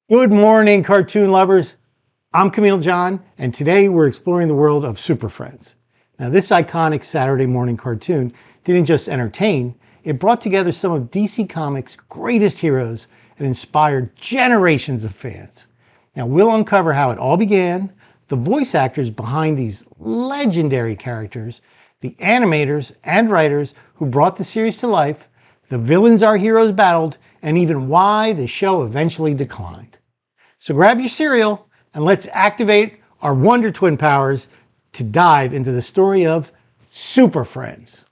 Good morning, cartoon lovers. I'm Camille John, and today we're exploring the world of Super Friends. Now, this iconic Saturday morning cartoon didn't just entertain, it brought together some of DC Comics' greatest heroes and inspired generations of fans. Now, we'll uncover how it all began, the voice actors behind these legendary characters, the animators and writers who brought the series to life, the villains our heroes battled, and even why the show eventually declined. So grab your cereal and let's activate our Wonder Twin powers to dive into the story of Super Friends.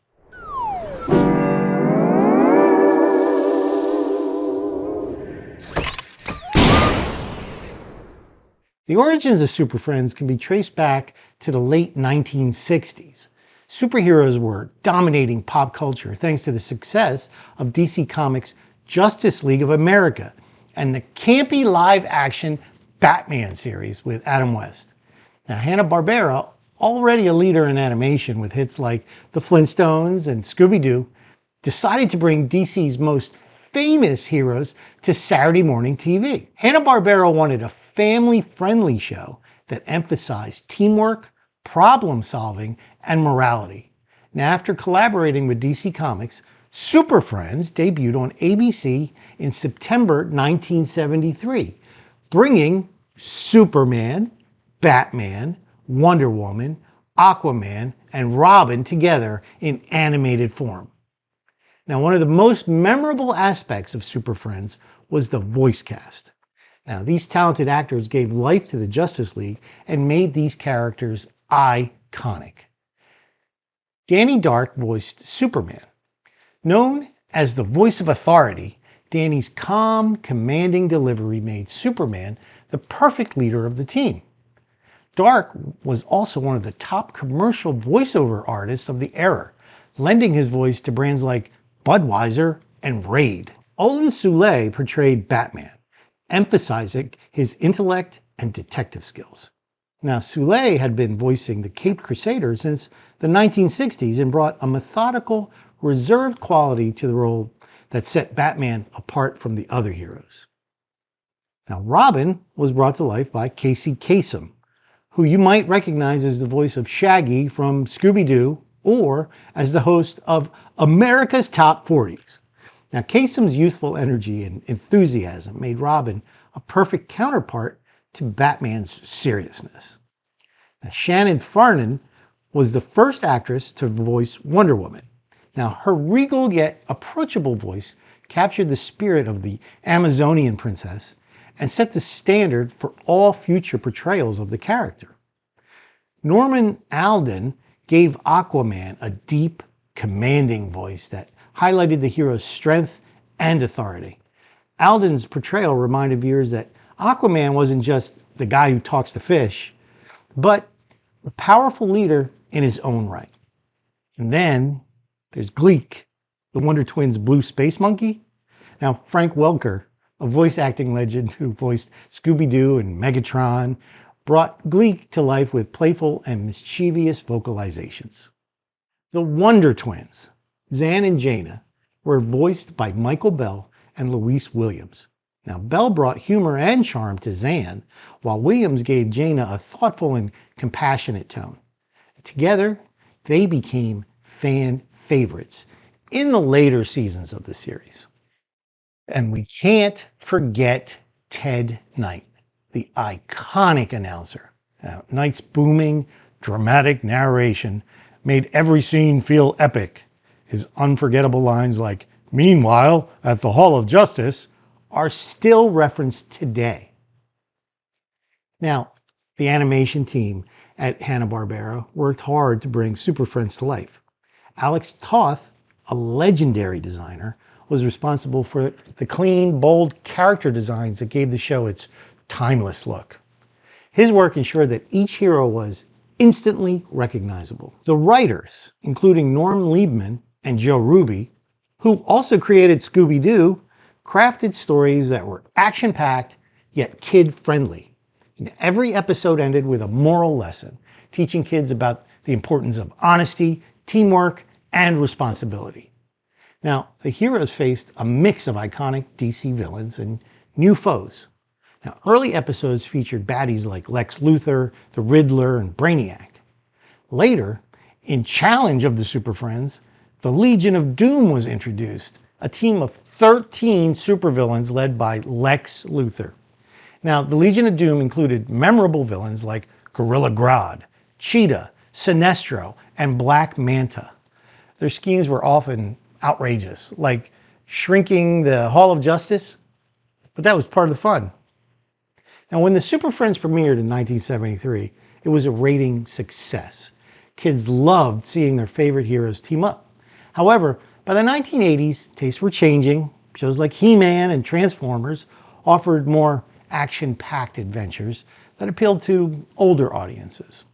The origins of Super Friends can be traced back to the late 1960s. Superheroes were dominating pop culture thanks to the success of DC Comics' Justice League of America and the campy live-action Batman series with Adam West. Now, Hanna-Barbera, already a leader in animation with hits like The Flintstones and Scooby-Doo, decided to bring DC's most famous heroes to Saturday morning TV. Hanna-Barbera wanted a family-friendly show that emphasized teamwork, problem-solving, and morality. Now, after collaborating with DC Comics, Super Friends debuted on ABC in September 1973, bringing Superman, Batman, Wonder Woman, Aquaman, and Robin together in animated form. Now, one of the most memorable aspects of Super Friends was the voice cast. Now, these talented actors gave life to the Justice League and made these characters iconic. Danny Dark voiced Superman. Known as the voice of authority, Danny's calm, commanding delivery made Superman the perfect leader of the team. Dark was also one of the top commercial voiceover artists of the era, lending his voice to brands like Budweiser and Raid. Olin Soule portrayed Batman, emphasizing his intellect and detective skills. Now, Soule had been voicing the Caped Crusader since the 1960s and brought a methodical, reserved quality to the role that set Batman apart from the other heroes. Now, Robin was brought to life by Casey Kasem, who you might recognize as the voice of Shaggy from Scooby-Doo or as the host of America's Top 40s. Now, Kasem's youthful energy and enthusiasm made Robin a perfect counterpart to Batman's seriousness. Now, Shannon Farnan was the first actress to voice Wonder Woman. Now, her regal yet approachable voice captured the spirit of the Amazonian princess and set the standard for all future portrayals of the character. Norman Alden gave Aquaman a deep, commanding voice that highlighted the hero's strength and authority. Alden's portrayal reminded viewers that Aquaman wasn't just the guy who talks to fish, but a powerful leader in his own right. And then there's Gleek, the Wonder Twins' blue space monkey. Now, Frank Welker, a voice acting legend who voiced Scooby-Doo and Megatron, brought Gleek to life with playful and mischievous vocalizations. The Wonder Twins, Zan and Jaina, were voiced by Michael Bell and Louise Williams. Now, Bell brought humor and charm to Zan, while Williams gave Jaina a thoughtful and compassionate tone. Together, they became fan favorites in the later seasons of the series. And we can't forget Ted Knight, the iconic announcer. Now, Knight's booming, dramatic narration made every scene feel epic. His unforgettable lines like, "Meanwhile, at the Hall of Justice," are still referenced today. Now, the animation team at Hanna-Barbera worked hard to bring Super Friends to life. Alex Toth, a legendary designer, was responsible for the clean, bold character designs that gave the show its timeless look. His work ensured that each hero was instantly recognizable. The writers, including Norm Liebman and Joe Ruby, who also created Scooby-Doo, crafted stories that were action-packed yet kid-friendly. Every episode ended with a moral lesson, teaching kids about the importance of honesty, teamwork, and responsibility. Now, the heroes faced a mix of iconic DC villains and new foes. Now, early episodes featured baddies like Lex Luthor, the Riddler, and Brainiac. Later, in Challenge of the Super Friends, the Legion of Doom was introduced, a team of 13 supervillains led by Lex Luthor. Now, the Legion of Doom included memorable villains like Gorilla Grodd, Cheetah, Sinestro, and Black Manta. Their schemes were often outrageous, like shrinking the Hall of Justice, but that was part of the fun. Now, when the Super Friends premiered in 1973, it was a rating success. Kids loved seeing their favorite heroes team up. However, by the 1980s, tastes were changing. Shows like He-Man and Transformers offered more action-packed adventures that appealed to older audiences.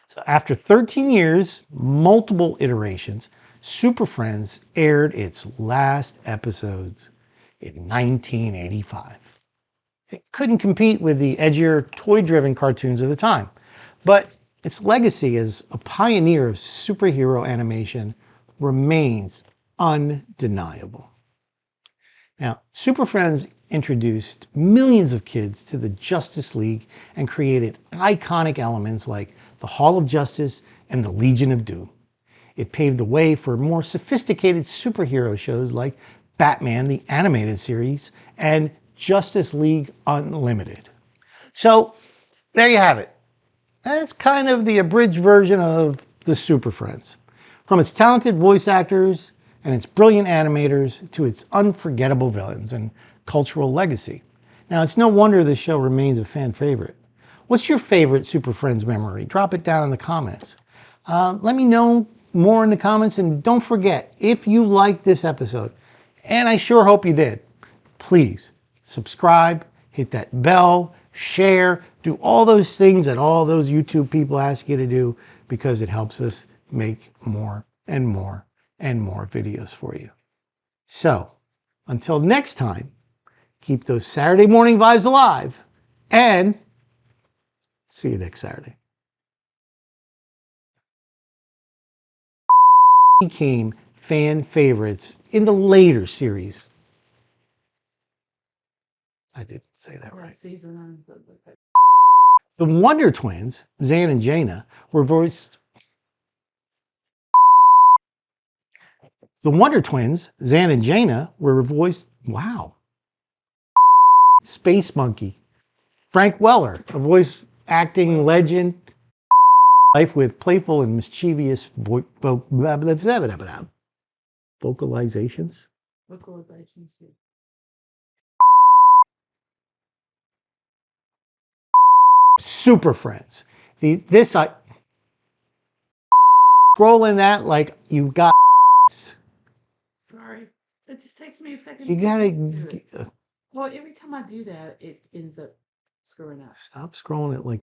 So after 13 years, multiple iterations, Super Friends aired its last episodes in 1985. It couldn't compete with the edgier, toy-driven cartoons of the time, but its legacy as a pioneer of superhero animation remains undeniable. Now, Super Friends introduced millions of kids to the Justice League and created iconic elements like the Hall of Justice and the Legion of Doom. It paved the way for more sophisticated superhero shows like Batman, the animated series, and Justice League Unlimited. So, there you have it. That's kind of the abridged version of the Super Friends. From its talented voice actors and its brilliant animators to its unforgettable villains and cultural legacy. Now, it's no wonder the show remains a fan favorite. What's your favorite Super Friends memory? Drop it down in the comments. Let me know more in the comments, and don't forget, if you liked this episode, and I sure hope you did, please subscribe, hit that bell, share, do all those things that all those YouTube people ask you to do, because it helps us make more and more and more videos for you. So, until next time, keep those Saturday morning vibes alive, and see you next Saturday. Became fan favorites in the later series. I didn't say that right. The Wonder Twins, Zan and Jaina, were voiced. The Wonder Twins, Zan and Jaina, were voiced. Wow. Space Monkey, Frank Weller, a voice acting legend. Life with playful and mischievous vocalizations. Super Friends. Scrolling that like you got. Sorry, it just takes me a second. You gotta. Well, every time I do that, it ends up screwing up. Stop scrolling it like.